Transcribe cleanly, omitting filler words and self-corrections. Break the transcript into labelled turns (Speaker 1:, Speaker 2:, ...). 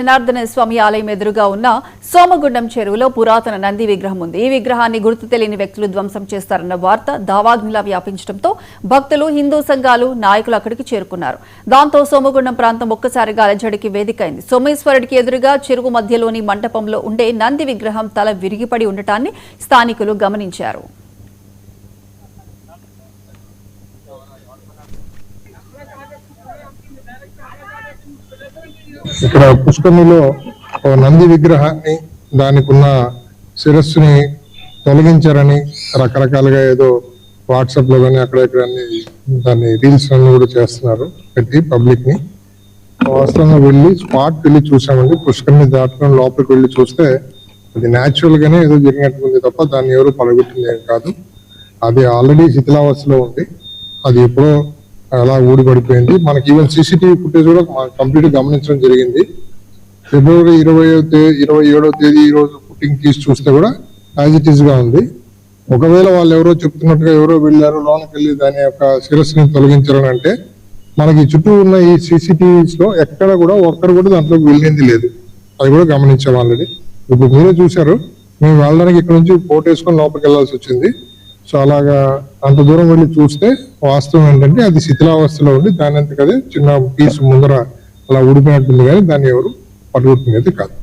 Speaker 1: జనార్దన స్వామి ఆలయం ఎదురుగా ఉన్న సోమగుండం చెరువులో పురాతన నంది విగ్రహం ఉంది. ఈ విగ్రహాన్ని గుర్తు తెలియని వ్యక్తులు ధ్వంసం చేస్తారన్న వార్త దావాగ్నిలా వ్యాపించడంతో భక్తులు, హిందూ సంఘాలు, నాయకులు అక్కడికి చేరుకున్నారు. దాంతో సోమగుండం ప్రాంతం ఒక్కసారిగా అలజడికి వేదికైంది. సోమేశ్వరుడికి ఎదురుగా చెరువు మధ్యలోని మంటపంలో ఉండే నంది విగ్రహం తల విరిగిపడి ఉండటాన్ని స్థానికులు గమనించారు.
Speaker 2: ఇక్కడ పుష్కరిణిలో నంది విగ్రహాన్ని దానికి ఉన్న శిరస్సుని తొలగించారని రకరకాలుగా ఏదో వాట్సాప్ లో కానీ అక్కడెక్కడ దాన్ని రీల్స్ అన్ని కూడా చేస్తున్నారు పెట్టి పబ్లిక్ ని. వాస్తవంగా వెళ్ళి స్పాట్ వెళ్ళి చూసామండి. పుష్కరిణి దాటుకొని లోపలికి వెళ్ళి చూస్తే అది న్యాచురల్ గానే ఏదో జరిగినట్టుంది తప్ప దాన్ని ఎవరు పడగొట్టింది కాదు. అది ఆల్రెడీ శిథిలావస్థలో ఉంది. అది ఎప్పుడో అలా ఊడిపడిపోయింది. మనకి ఈవెన్ సీసీటీవీ ఫుటేజ్ కూడా కంప్లీట్ గమనించడం జరిగింది. ఫిబ్రవరి 27వ తేదీ ఈ రోజు పుట్టింగ్ తీసి చూస్తే కూడా యాజ్ ఇట్ ఈస్ గా ఉంది. ఒకవేళ వాళ్ళు ఎవరో చెప్తున్నట్టుగా ఎవరో వెళ్ళారు లోనకి వెళ్ళి దాని యొక్క శిరస్సుని తొలగించారని అంటే మనకి చుట్టూ ఉన్న ఈ సీసీటీవీస్ లో ఎక్కడ కూడా ఒక్కరు కూడా దాంట్లోకి వెళ్ళింది లేదు. అది కూడా గమనించాం ఆల్రెడీ. ఇప్పుడు మీరే చూశారు, మేము వెళ్ళడానికి ఇక్కడ నుంచి పోటు వేసుకొని లోపలికి వెళ్లాల్సి వచ్చింది. సో అలాగా అంత దూరం వెళ్ళి చూస్తే వాస్తవం ఏంటంటే అది శిథిలావస్థలో ఉండి దాని అంతకదే చిన్న పీస్ ముందర అలా ఊడిపోయినట్టుంది కానీ దాన్ని ఎవరు పట్టుకుంటున్నది కాదు.